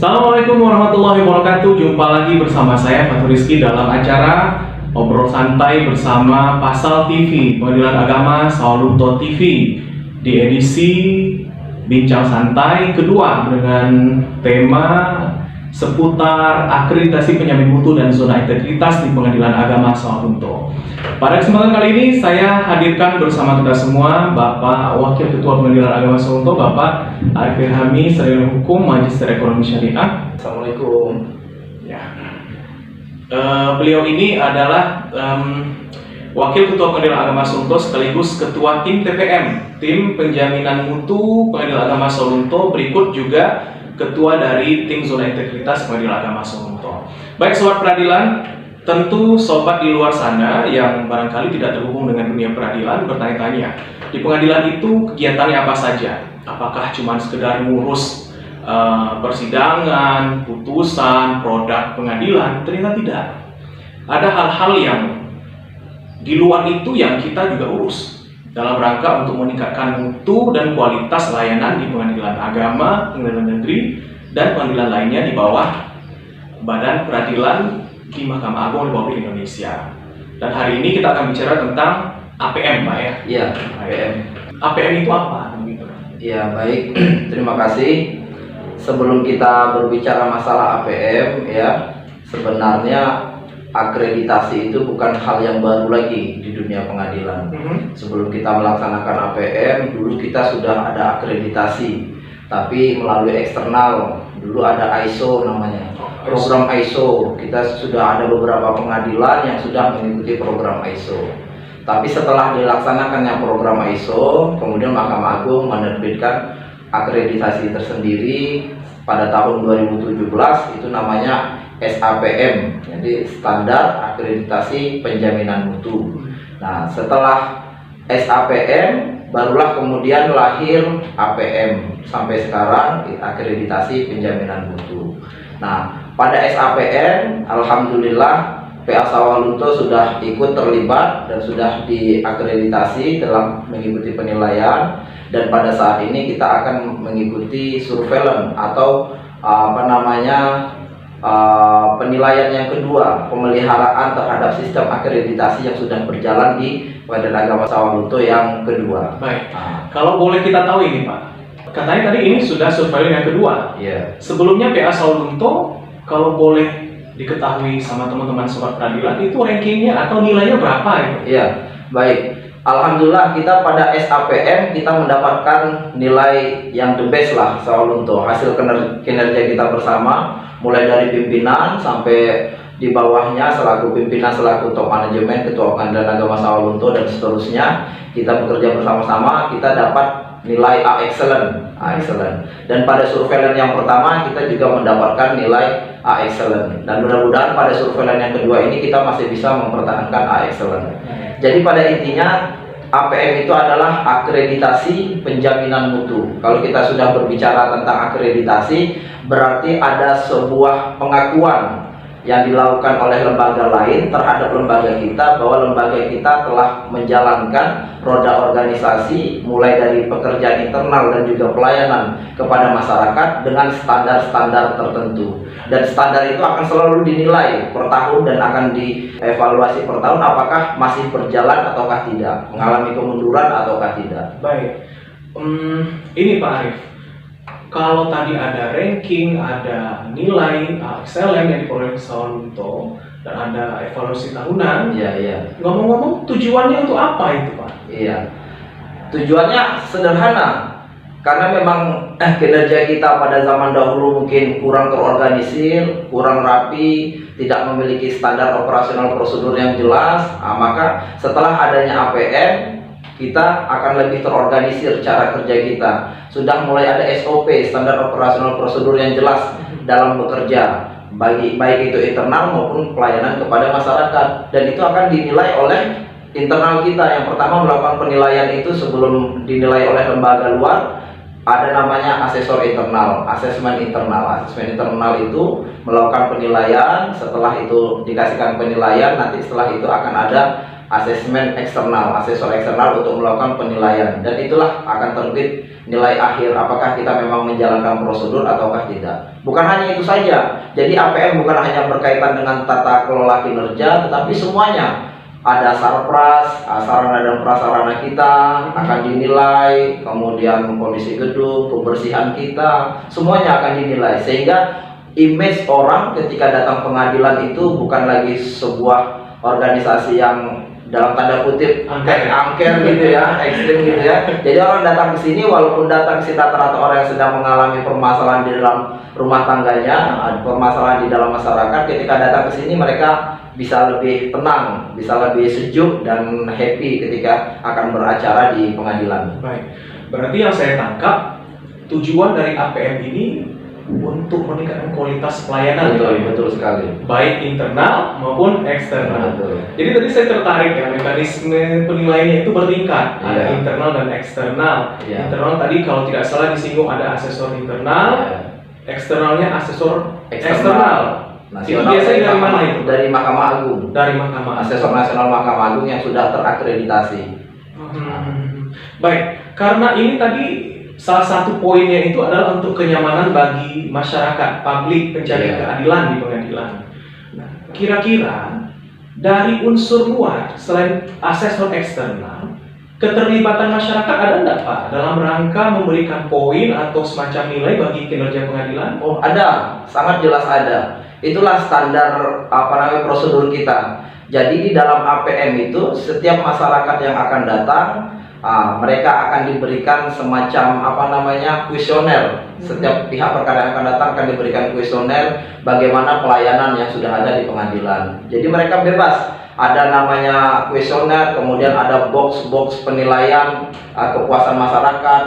Assalamualaikum warahmatullahi wabarakatuh. Jumpa lagi bersama saya Fatur Rizky dalam acara Obrol Santai bersama Pasal TV, Pengadilan Agama Sawalunto TV, di edisi Bincang Santai kedua dengan tema seputar akreditasi penjamin mutu dan zona integritas di Pengadilan Agama Sawalunto. Pada kesempatan kali ini saya hadirkan bersama kita semua Bapak Wakil Ketua Pengadilan Agama Sawalunto, Bapak Arif Irhami, Sarjana Hukum, Magister Ekonomi Syariah. Assalamualaikum. Ya. Beliau ini adalah Wakil Ketua Pengadilan Agama Sawalunto sekaligus Ketua Tim TPM, Tim Penjaminan Mutu Pengadilan Agama Sawalunto, berikut juga Ketua dari Tim Zona Integritas Pengadilan Agama Sawalunto. Baik sobat peradilan, tentu sobat di luar sana yang barangkali tidak terhubung dengan dunia peradilan bertanya-tanya, di pengadilan itu kegiatannya apa saja? Apakah cuma sekedar ngurus persidangan, putusan, produk pengadilan? Ternyata tidak. Ada hal-hal yang di luar itu yang kita juga urus dalam rangka untuk meningkatkan mutu dan kualitas layanan di pengadilan agama, pengadilan negeri, dan pengadilan lainnya di bawah Badan Peradilan di Mahkamah Agung Republik Indonesia. Dan hari ini kita akan bicara tentang APM, Pak ya? Iya, APM. APM itu apa? Iya, baik. Terima kasih. Sebelum kita berbicara masalah APM, ya, sebenarnya akreditasi itu bukan hal yang baru lagi di dunia pengadilan. Sebelum kita melaksanakan APM, dulu kita sudah ada akreditasi, tapi melalui eksternal. Dulu ada ISO namanya, program ISO. Kita sudah ada beberapa pengadilan yang sudah mengikuti program ISO. Tapi setelah dilaksanakannya program ISO, kemudian Mahkamah Agung menerbitkan akreditasi tersendiri pada tahun 2017, itu namanya SAPM, jadi Standar Akreditasi Penjaminan Mutu. Nah, setelah SAPM barulah kemudian lahir APM, sampai sekarang akreditasi penjaminan mutu. Nah, pada SAPM alhamdulillah PA Sawalunto sudah ikut terlibat dan sudah diakreditasi dalam mengikuti penilaian, dan pada saat ini kita akan mengikuti surveillance atau penilaian yang kedua, pemeliharaan terhadap sistem akreditasi yang sudah berjalan di Pengadilan Agama Sawalunto yang kedua. Baik. Kalau boleh kita tahu ini, Pak, katanya tadi ini sudah surveillance yang kedua. Iya. Sebelumnya PA Sawalunto, kalau boleh diketahui sama teman-teman sobat peradilan, itu rankingnya atau nilainya berapa itu? Iya, baik. Alhamdulillah kita pada SAPM kita mendapatkan nilai yang the best lah Sawalunto. Hasil kinerja kita bersama, mulai dari pimpinan sampai di bawahnya selaku pimpinan, selaku top manajemen, ketua Pengadilan Agama Sawalunto dan seterusnya, kita bekerja bersama-sama, kita dapat nilai A excellent. Dan pada surveillance yang pertama kita juga mendapatkan nilai A excellent. Dan mudah-mudahan pada surveillance yang kedua ini kita masih bisa mempertahankan A excellent. Jadi pada intinya APM itu adalah akreditasi penjaminan mutu. Kalau kita sudah berbicara tentang akreditasi, berarti ada sebuah pengakuan yang dilakukan oleh lembaga lain terhadap lembaga kita, bahwa lembaga kita telah menjalankan roda organisasi mulai dari pekerjaan internal dan juga pelayanan kepada masyarakat dengan standar-standar tertentu. Dan standar itu akan selalu dinilai per tahun dan akan dievaluasi per tahun apakah masih berjalan ataukah tidak, mengalami kemunduran ataukah tidak. Baik. Ini Pak Arif, kalau tadi ada ranking, ada nilai excellent yang diperoleh Sawalunto, dan ada evaluasi tahunan. Iya. Ngomong-ngomong, tujuannya untuk apa itu, Pak? Iya. Tujuannya sederhana. Karena memang kinerja kita pada zaman dahulu mungkin kurang terorganisir, kurang rapi, tidak memiliki standar operasional prosedur yang jelas. Maka setelah adanya APM, kita akan lebih terorganisir cara kerja kita. Sudah mulai ada SOP, standar operasional prosedur yang jelas dalam bekerja, baik itu internal maupun pelayanan kepada masyarakat. Dan itu akan dinilai oleh internal kita. Yang pertama melakukan penilaian itu sebelum dinilai oleh lembaga luar, ada namanya asesor internal, asesmen internal. Asesmen internal itu melakukan penilaian, setelah itu dikasihkan penilaian, nanti setelah itu akan ada asesmen eksternal, asesor eksternal untuk melakukan penilaian, dan itulah akan terbit nilai akhir apakah kita memang menjalankan prosedur ataukah tidak. Bukan hanya itu saja, jadi APM bukan hanya berkaitan dengan tata kelola kinerja, tetapi semuanya. Ada sarpras, sarana dan prasarana kita akan dinilai, kemudian kondisi gedung, kebersihan kita, semuanya akan dinilai, sehingga image orang ketika datang pengadilan itu bukan lagi sebuah organisasi yang dalam tanda kutip angker gitu ya, ekstrim gitu ya. Jadi orang datang ke sini, walaupun datang ke sini rata-rata orang yang sedang mengalami permasalahan di dalam rumah tangganya, permasalahan di dalam masyarakat, ketika datang ke sini mereka bisa lebih tenang, bisa lebih sejuk dan happy ketika akan beracara di pengadilan. Baik, berarti yang saya tangkap tujuan dari APM ini untuk meningkatkan kualitas pelayanan. Betul sekali. Baik internal maupun eksternal. Betul. Jadi tadi saya tertarik ya, mekanisme penilaiannya itu bertingkat. Ada Iya. internal dan eksternal. Iya. Internal tadi kalau tidak salah disinggung ada asesor internal, eksternalnya asesor eksternal. Itu biasanya dari mana itu? Dari Mahkamah Agung. Dari Mahkamah. Asesor nasional Mahkamah Agung yang sudah terakreditasi. Baik, karena ini tadi salah satu poinnya itu adalah untuk kenyamanan bagi masyarakat, publik, pencari keadilan di pengadilan. Nah, kira-kira dari unsur luar selain asesor eksternal, keterlibatan masyarakat ada enggak Pak dalam rangka memberikan poin atau semacam nilai bagi kinerja pengadilan? Oh, ada, sangat jelas ada. Itulah standar prosedur kita. Jadi di dalam APM itu setiap masyarakat yang akan datang, mereka akan diberikan semacam kuesioner. Setiap pihak perkara yang akan datang akan diberikan kuesioner bagaimana pelayanan yang sudah ada di pengadilan. Jadi mereka bebas. Ada namanya kuesioner, kemudian ada box penilaian kepuasan masyarakat,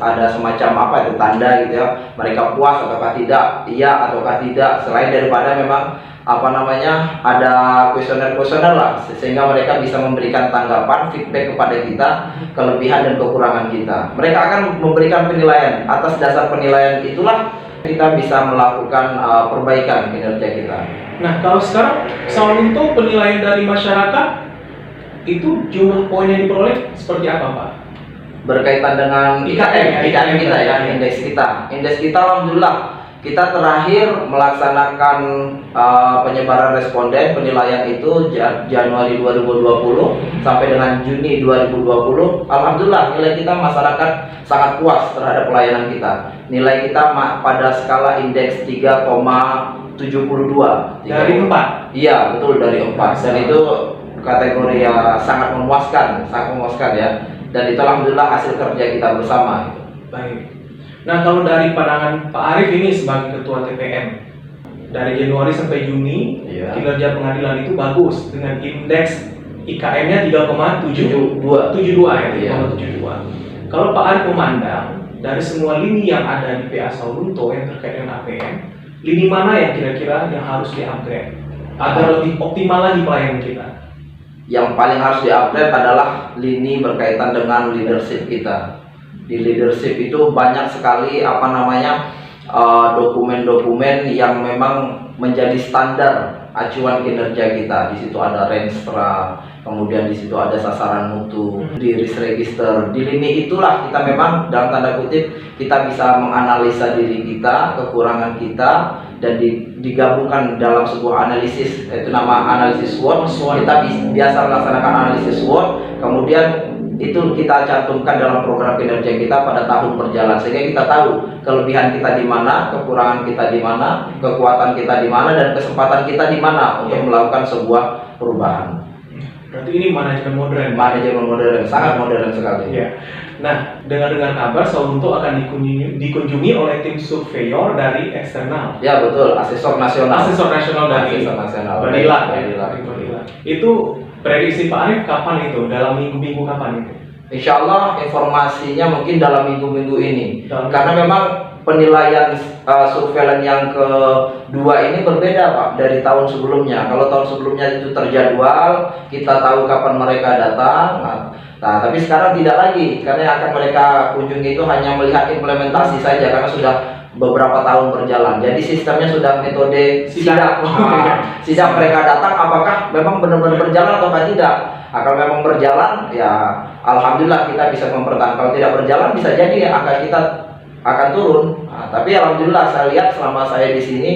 ada semacam tanda gitu ya, mereka puas ataukah tidak, iya ataukah tidak, selain daripada memang ada kuesioner lah, sehingga mereka bisa memberikan tanggapan, feedback kepada kita, kelebihan dan kekurangan kita. Mereka akan memberikan penilaian, atas dasar penilaian itulah kita bisa melakukan perbaikan kinerja kita. Nah, kalau sekarang untuk penilaian dari masyarakat itu jumlah poin yang diperoleh seperti apa Pak? Berkaitan dengan IKM kita ya, indeks kita alhamdulillah kita terakhir melaksanakan penyebaran responden penilaian itu Januari 2020 sampai dengan Juni 2020. Alhamdulillah nilai kita masyarakat sangat puas terhadap pelayanan kita. Nilai kita pada skala indeks 3,72 dari 4. Iya, betul, dari 4. Dan itu kategori yang sangat memuaskan ya. Dan itu alhamdulillah hasil kerja kita bersama. Baik. Nah, kalau dari pandangan Pak Arief ini sebagai Ketua TPM, dari Januari sampai Juni, kinerja pengadilan itu bagus dengan indeks IKM-nya 3,72 ya, 3,72. Kalau Pak Arief memandang dari semua lini yang ada di PA Saulunto yang terkait dengan APM, lini mana yang kira-kira yang harus di-upgrade agar lebih optimal lagi pelayanan kita? Yang paling harus di-upgrade adalah lini berkaitan dengan leadership kita. Di leadership itu banyak sekali dokumen-dokumen yang memang menjadi standar acuan kinerja kita. Di situ ada Renstra, kemudian di situ ada sasaran mutu, di risk register. Di lini itulah kita memang dalam tanda kutip kita bisa menganalisa diri kita, kekurangan kita, dan digabungkan dalam sebuah analisis, itu nama analisis SWOT. Kita biasa melaksanakan analisis SWOT, kemudian itu kita cantumkan dalam program kinerja kita pada tahun berjalan, sehingga kita tahu kelebihan kita di mana, kekurangan kita di mana, kekuatan kita di mana, dan kesempatan kita di mana untuk melakukan sebuah perubahan. Berarti ini manajemen modern, sangat modern sekali. Ya. Nah, dengar kabar Saulunto akan dikunjungi oleh tim surveyor dari eksternal. Ya betul, asesor nasional dari Badila. Itu prediksi Pak Arief kapan itu? Dalam minggu-minggu kapan itu? Insya Allah informasinya mungkin dalam minggu-minggu ini. Karena memang penilaian surveillance yang kedua ini berbeda Pak dari tahun sebelumnya. Kalau tahun sebelumnya itu terjadwal, kita tahu kapan mereka datang. Nah, tapi sekarang tidak lagi, karena yang akan mereka kunjungi itu hanya melihat implementasi saja, karena sudah beberapa tahun berjalan. Jadi sistemnya sudah metode sidak. Sidak mereka datang, apakah memang benar-benar berjalan atau tidak. Kalau memang berjalan, ya alhamdulillah kita bisa mempertahankan. Kalau tidak berjalan, bisa jadi angka kita akan turun. Nah, tapi alhamdulillah saya lihat selama saya di sini,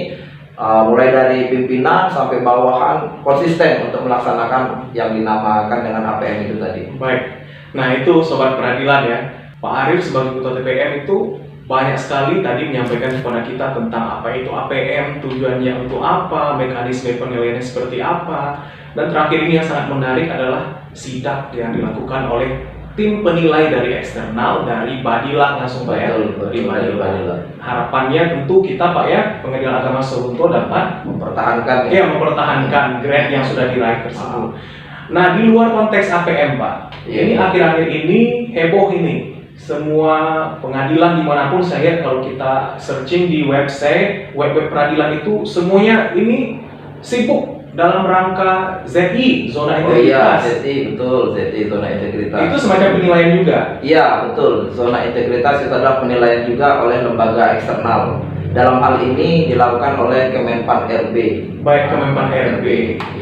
mulai dari pimpinan sampai bawahan konsisten untuk melaksanakan yang dinamakan dengan APM itu tadi. Baik. Nah itu Sobat Peradilan ya, Pak Arief sebagai Ketua TPM itu banyak sekali tadi menyampaikan kepada kita tentang apa itu APM, tujuannya untuk apa, mekanisme penilaiannya seperti apa. Dan terakhir ini yang sangat menarik adalah sidak yang dilakukan oleh tim penilai dari eksternal, dari Badilah langsung Pak ya. Betul, Badilah. Harapannya tentu kita Pak ya, Pengadilan Agama Sorunto dapat Mempertahankan mempertahankan grade yang sudah diraih tersebut. Nah di luar konteks APM Pak, ini akhir-akhir ini heboh ini. Semua pengadilan dimanapun saya lihat kalau kita searching di website, web peradilan itu semuanya ini sibuk dalam rangka ZI, zona integritas. ZI, betul, ZI, zona integritas. Itu semacam penilaian juga? Iya, betul. Zona integritas itu adalah penilaian juga oleh lembaga eksternal. Dalam hal ini dilakukan oleh Kemenpan RB. Baik, Kemenpan RB.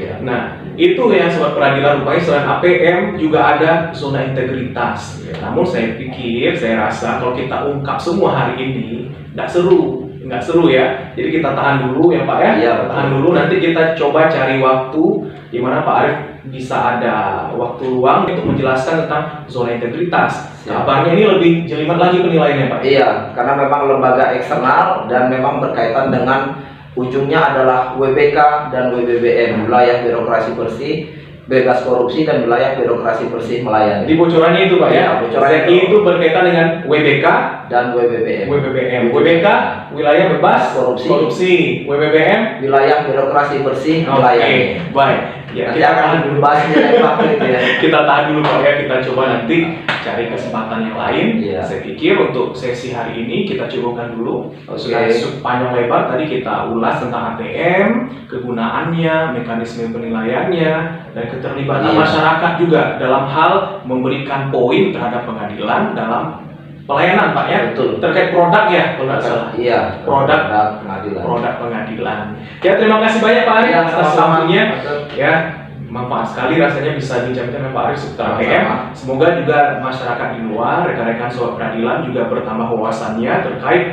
Iya. Nah, itu yang Sobat Peradilan rupanya selain APM juga ada zona integritas. Namun saya pikir, saya rasa kalau kita ungkap semua hari ini nggak seru ya. Jadi kita tahan dulu ya Pak ya. Iya, tahan dulu, nanti kita coba cari waktu di mana Pak Arief bisa ada waktu luang untuk menjelaskan tentang zona integritas. Kabarnya ini lebih jelimet lagi penilaiannya Pak. Iya, karena memang lembaga eksternal dan memang berkaitan dengan ujungnya adalah WBK dan WBBM, wilayah birokrasi bersih, bebas korupsi, dan wilayah birokrasi bersih melayani. Jadi bocorannya itu Pak ya, bocorannya ZI itu berkaitan dengan WBK dan WBBM. WBK wilayah bebas korupsi, WBBM wilayah birokrasi bersih melayani. Baik. Ya, Nanti akan dibahasnya dari waktu itu ya. Kita tahan dulu Pak ya, kita coba nanti cari kesempatan yang lain. Saya pikir untuk sesi hari ini kita cukupkan dulu. Sudah panjang lebar tadi kita ulas tentang APM, kegunaannya, mekanisme penilaiannya, dan keterlibatan masyarakat juga dalam hal memberikan poin terhadap pengadilan dalam pelayanan Pak ya. Betul. Terkait produk ya kalau nggak salah. Iya. Produk pengadilan. Ya terima kasih banyak Pak Arief atas waktunya. Ya manfaat sekali rasanya bisa dijamin Pak Arief seputar APM. Semoga juga masyarakat di luar, rekan-rekan Sobat Peradilan juga bertambah wawasannya terkait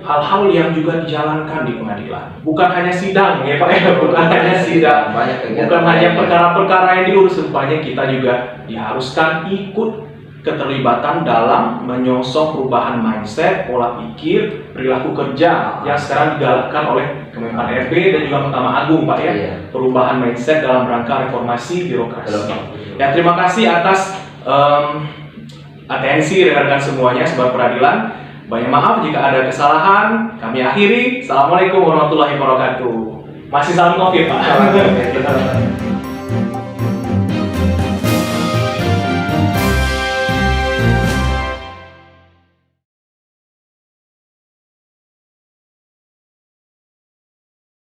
hal-hal yang juga dijalankan di pengadilan. Bukan hanya sidang ya Pak ya, bukan hanya sidang, bukan hanya perkara-perkara yang diurus, rupanya kita juga diharuskan ikut keterlibatan dalam menyongsong perubahan mindset, pola pikir, perilaku kerja yang sekarang digalakkan oleh Kemenpan RB dan juga Mahkamah Agung Pak ya. Perubahan mindset dalam rangka reformasi birokrasi. Ya terima kasih atas atensi rekan-rekan semuanya Sobat Peradilan. Banyak maaf jika ada kesalahan. Kami akhiri. Assalamualaikum warahmatullahi wabarakatuh. Masih salam COVID Pak.